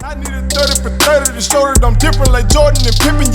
I need a 30 for 30 to show that I'm different like Jordan and Pippen.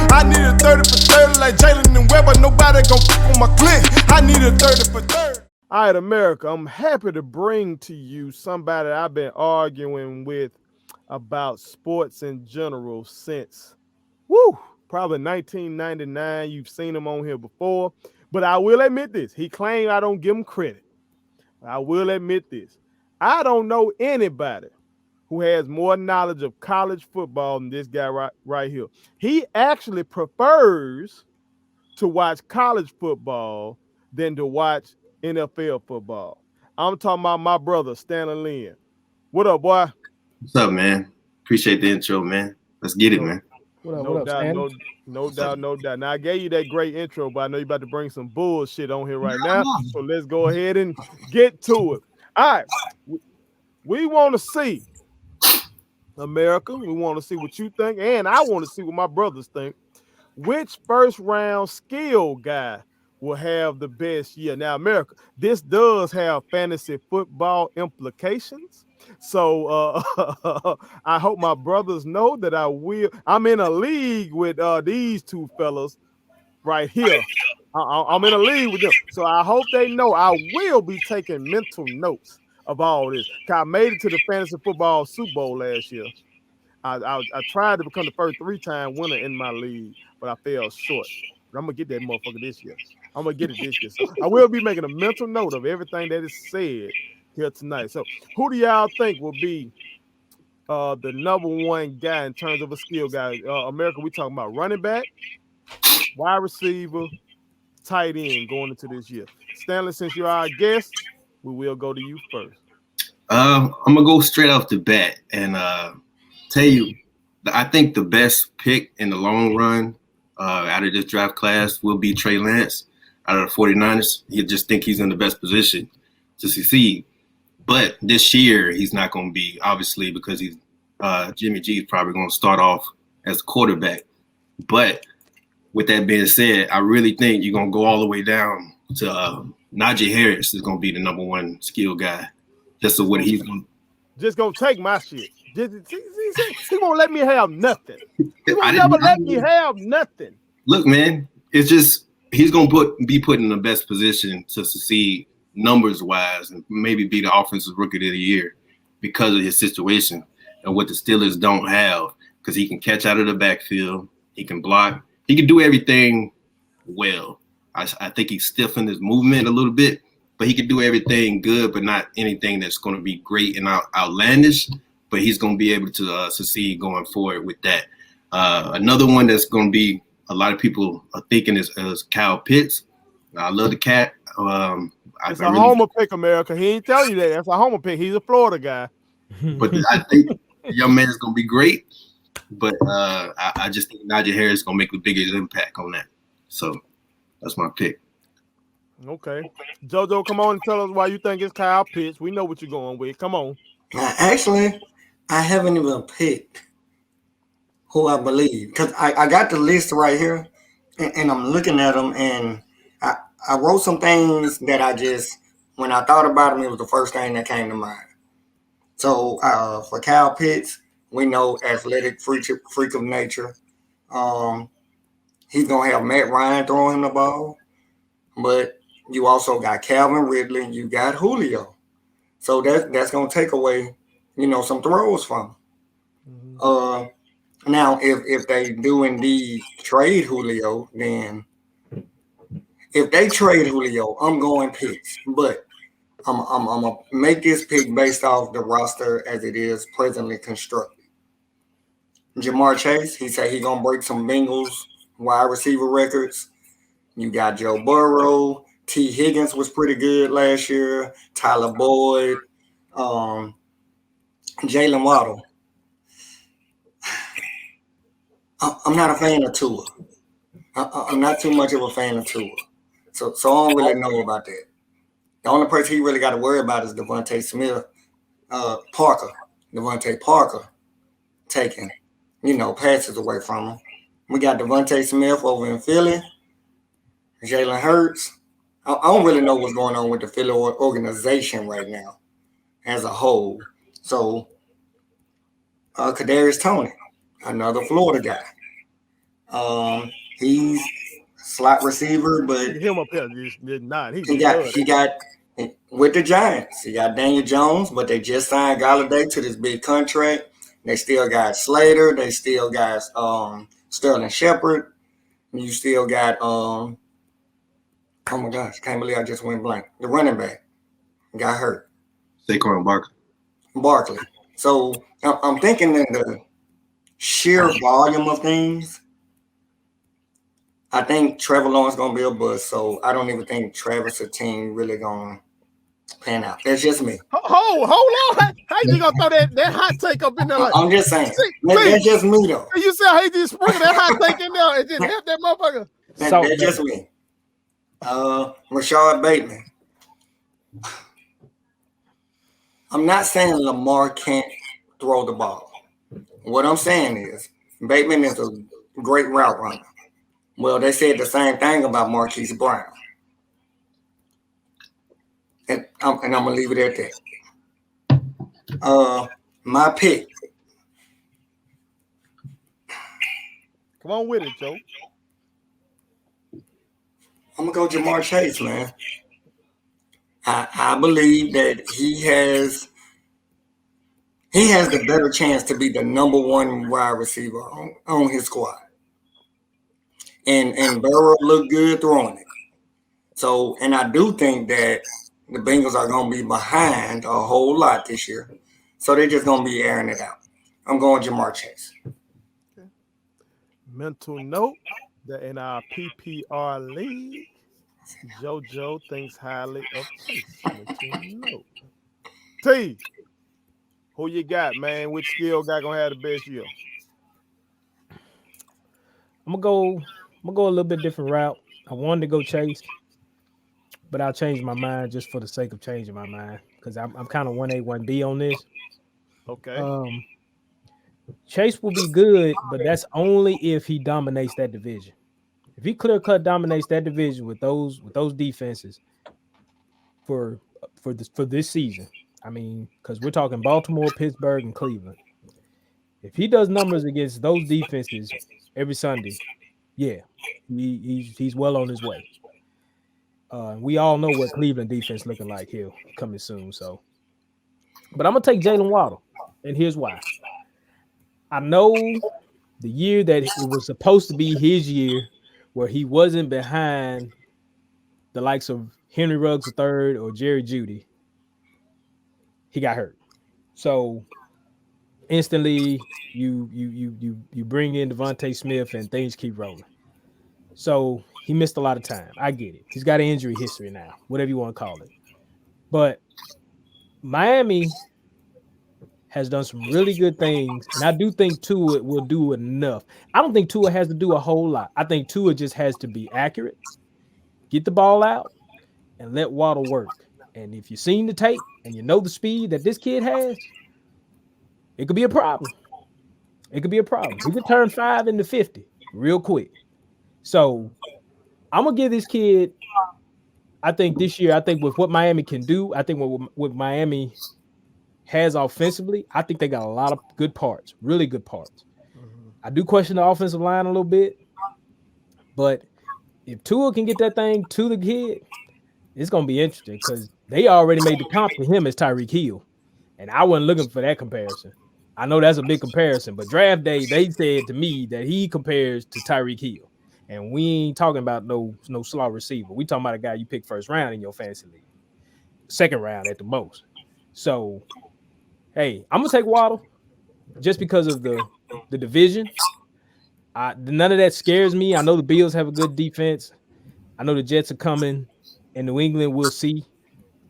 I need a 30 for 30 like Jaylen and Weber. Nobody gon' fuck on my click. I need a 30 for 30. All right, America, I'm happy to bring to you somebody I've been arguing with about sports in general since, probably 1999. You've seen him on here before. But I will admit this. He claimed I don't give him credit. I will admit this. I don't know anybody who has more knowledge of college football than this guy right here. He actually prefers to watch college football than to watch NFL football. I'm talking about my brother, Stanley Lynn. What up, boy? What's up, man? Appreciate the intro, man. Let's get it, man. What up, Stan? No doubt. Now, I gave you that great intro, but I know you're about to bring some bullshit on here right now. So let's go ahead and get to it. All right. We want to see, America, we want to see what you think, and I want to see what my brothers think. Which first-round skill guy will have the best year? Now, America, this does have fantasy football implications. So I hope my brothers know that I'm in a league with these two fellas right here. I'm in a league with them. So I hope they know I will be taking mental notes of all this. I made it to the fantasy football Super Bowl last year. I tried to become the first 3-time winner in my league, but I fell short. But I'm going to get that motherfucker this year. I'm going to get it this year. So I will be making a mental note of everything that is said here tonight. So who do y'all think will be the number one guy in terms of a skill guy? America, we talking about running back, wide receiver, tight end going into this year. Stanley, since you're our guest, we will go to you first. I'm going to go straight off the bat and tell you, I think the best pick in the long run out of this draft class will be Trey Lance out of the 49ers. You just think he's in the best position to succeed. But this year, he's not going to be, obviously, because he's Jimmy G is probably going to start off as a quarterback. But with that being said, I really think you're going to go all the way down to Najee Harris is going to be the number one skill guy. Just so what he's going to. Just going to take my shit. He won't let me have nothing. He won't never let me have nothing. Look, man, it's just he's going to be put in the best position to succeed numbers-wise and maybe be the offensive rookie of the year because of his situation and what the Steelers don't have, because he can catch out of the backfield, he can block, he can do everything well. I think he's stiffened his movement a little bit, but he can do everything good, but not anything that's going to be great and outlandish. But he's going to be able to succeed going forward with that. Another one that's going to be a lot of people are thinking is Kyle Pitts. I love the cat. It's a homer pick, America. He ain't telling you that. That's a homer pick. He's a Florida guy. But I think the young man is going to be great. But I just think Najee Harris is going to make the biggest impact on that. So that's my pick. Okay. JoJo, come on and tell us why you think it's Kyle Pitts. We know what you're going with. Come on. Actually, I haven't even picked who I believe, because I got the list right here, and I'm looking at them, and I wrote some things that when I thought about them, it was the first thing that came to mind. So for Kyle Pitts, we know athletic freak of nature. He's going to have Matt Ryan throwing him the ball, but you also got Calvin Ridley, you got Julio. So that's going to take away, some throws from him. Mm-hmm. Now, if they do indeed trade Julio, then if they trade Julio, I'm going Pitts. But I'm going to make this pick based off the roster as it is presently constructed. Jamar Chase, he said he's going to break some Bengals wide receiver records. You got Joe Burrow. T. Higgins was pretty good last year. Tyler Boyd. Jaylen Waddle. I'm not a fan of Tua. I'm not too much of a fan of Tua. So I don't really know about that. The only person he really got to worry about is Devontae Parker taking, passes away from him. We got Devontae Smith over in Philly. Jalen Hurts. I don't really know what's going on with the Philly organization right now as a whole. So Kadarius Toney, another Florida guy. He's slot receiver, but Look at him up here. Just not. He he love got with the Giants. He got Daniel Jones, but they just signed Galladay to this big contract. They still got Slater. They still got Sterling Shepard. You still got oh my gosh, can't believe I just went blank. The running back got hurt. Saquon Barkley. So I'm thinking in the sheer volume of things, I think Trevor Lawrence gonna be a bust. So I don't even think Travis Etienne really gonna pan out. That's just me. Hold on. How you gonna throw that hot take up in there? Like, I'm just saying. That's just me though. You see how he just sprinkle that hot take in there and just help that motherfucker? That's just me. Rashad Bateman. I'm not saying Lamar can't throw the ball. What I'm saying is Bateman is a great route runner. Well, they said the same thing about Marquise Brown. And I'm going to leave it at that. My pick. Come on with it, Joe. I'm going to go Jamar Chase, man. I believe that he has the better chance to be the number one wide receiver on his squad. And Burrow looked good throwing it. So, and I do think that the Bengals are going to be behind a whole lot this year. So they're just going to be airing it out. I'm going Jamar Chase. Okay. Mental note that in our PPR league, JoJo thinks highly of Chase. Mental note. T, who you got, man? Which skill guy going to have the best year? I'm gonna go a little bit different route. I wanted to go Chase, but I'll change my mind just for the sake of changing my mind because I'm kind of 1A, 1B on this. Okay. Chase will be good, but that's only if he dominates that division. If he clear-cut dominates that division with those defenses for this season, I mean, because we're talking Baltimore, Pittsburgh, and Cleveland. If he does numbers against those defenses every Sunday, yeah, he's well on his way. We all know what Cleveland defense looking like here coming soon. So, but I'm gonna take Jaylen Waddle, and here's why. I know the year that it was supposed to be his year, where he wasn't behind the likes of Henry Ruggs III or Jerry Jeudy, he got hurt. So instantly, you bring in Devontae Smith, and things keep rolling. So he missed a lot of time. I get it. He's got an injury history now, whatever you want to call it. But Miami has done some really good things, and I do think Tua will do enough. I don't think Tua has to do a whole lot. I think Tua just has to be accurate, get the ball out, and let Waddle work. And if you've seen the tape and you know the speed that this kid has, it could be a problem. It could be a problem. He could turn 5 into 50 real quick. So I'm going to give this kid, I think this year, with what Miami can do, I think what Miami has offensively, I think they got a lot of good parts, really good parts. Mm-hmm. I do question the offensive line a little bit, but if Tua can get that thing to the kid, it's going to be interesting because they already made the comp to him as Tyreek Hill, and I wasn't looking for that comparison. I know that's a big comparison, but draft day, they said to me that he compares to Tyreek Hill, and we ain't talking about no slot receiver. We talking about a guy you pick first round in your fantasy league, second round at the most. So, hey, I'm gonna take Waddle just because of the division. None of that scares me. I know the Bills have a good defense. I know the Jets are coming, and New England we'll see.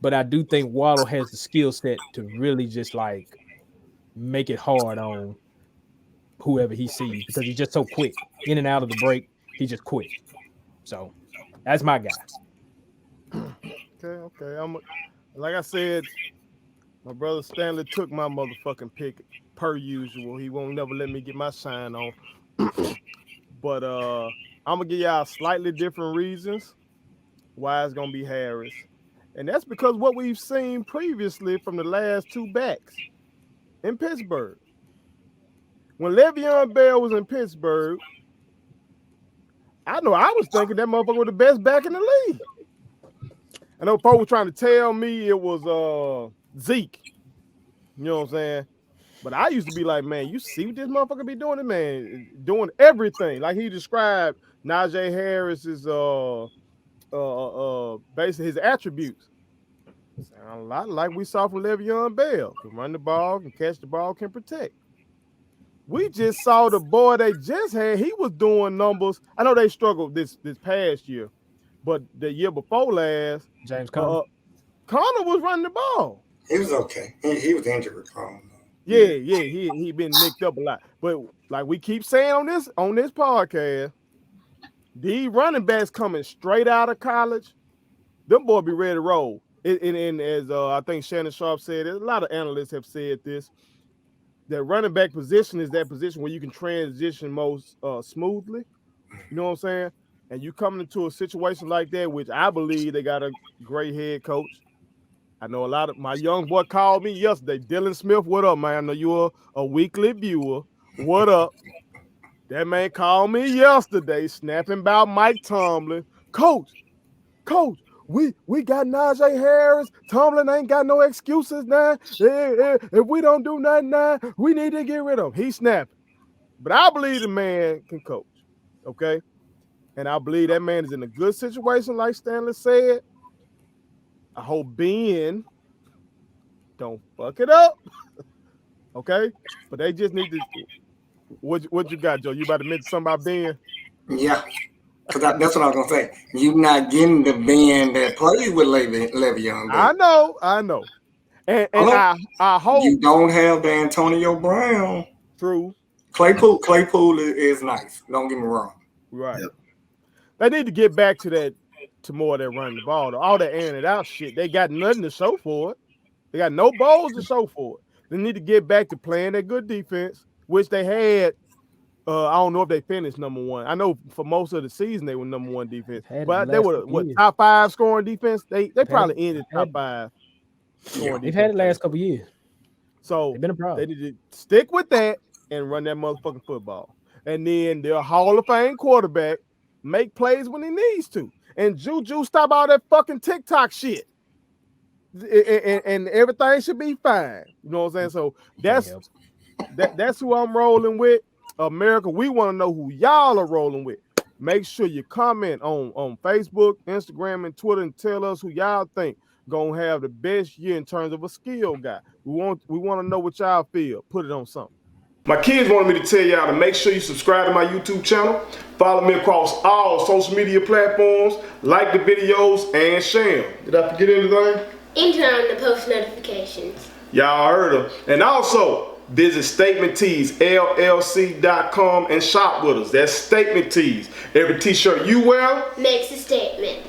But I do think Waddle has the skill set to really just like make it hard on whoever he sees because he's just so quick in and out of the break. He's just quick. So that's my guy. Okay. Like I said, my brother Stanley took my motherfucking pick per usual. He won't never let me get my shine on. But I'm gonna give y'all slightly different reasons why it's gonna be Harris. And that's because what we've seen previously from the last two backs in Pittsburgh. when Le'Veon Bell was in Pittsburgh, I know I was thinking that motherfucker was the best back in the league. I know folks were trying to tell me it was Zeke. You know what I'm saying? But I used to be like, man, you see what this motherfucker be doing? This man doing everything. Like he described Najee Harris's basically his attributes. Sound a lot like we saw from Le'Veon Bell. Can run the ball, can catch the ball, can protect. We just saw the boy they just had. He was doing numbers. I know they struggled this past year, but the year before last, James Conner. Connor was running the ball. He was okay. He was injury prone. Yeah, he been nicked up a lot. But like we keep saying on this podcast, these running backs coming straight out of college, them boy be ready to roll. And as I think Shannon Sharp said, a lot of analysts have said this, that running back position is that position where you can transition most smoothly. You know what I'm saying? And you coming into a situation like that, which I believe they got a great head coach. I know a lot of my young boy called me yesterday. Dylan Smith, what up, man? I know you're a weekly viewer. What up? That man called me yesterday, snapping about Mike Tomlin. Coach, we got Najee Harris. Tomlin ain't got no excuses now. If we don't do nothing now, we need to get rid of him. He snapping. But I believe the man can coach, okay? And I believe that man is in a good situation, like Stanley said. I hope Ben don't fuck it up, okay? But they just need to. What you got, Joe? You about to mention something about Ben? Yeah, because that's what I was gonna say. You not getting the Ben that plays with Le'Veon. I know. And I hope you don't have the Antonio Brown. True. Claypool is nice. Don't get me wrong. Right. Yep. They need to get back to that. To more of that running the ball, though. All that airing it out shit. They got nothing to show for it. They got no balls to show for it. They need to get back to playing that good defense, which they had. I don't know if they finished number one. I know for most of the season they were number one defense, but they were top 5 scoring defense. They probably ended top 5 scoring. They've had it last couple years, so they've been a problem. They need to stick with that and run that motherfucking football. And then their Hall of Fame quarterback make plays when he needs to. And Juju, stop all that fucking TikTok shit. And everything should be fine. You know what I'm saying? So that's who I'm rolling with. America, we want to know who y'all are rolling with. Make sure you comment on Facebook, Instagram, and Twitter and tell us who y'all think gonna have the best year in terms of a skill guy. We want to know what y'all feel. Put it on something. My kids wanted me to tell y'all to make sure you subscribe to my YouTube channel, follow me across all social media platforms, like the videos, and share them. Did I forget anything? And turn on the post notifications. Y'all heard them. And also, visit StatementTeesLLC.com and shop with us. That's Statement Tees. Every t-shirt you wear makes a statement.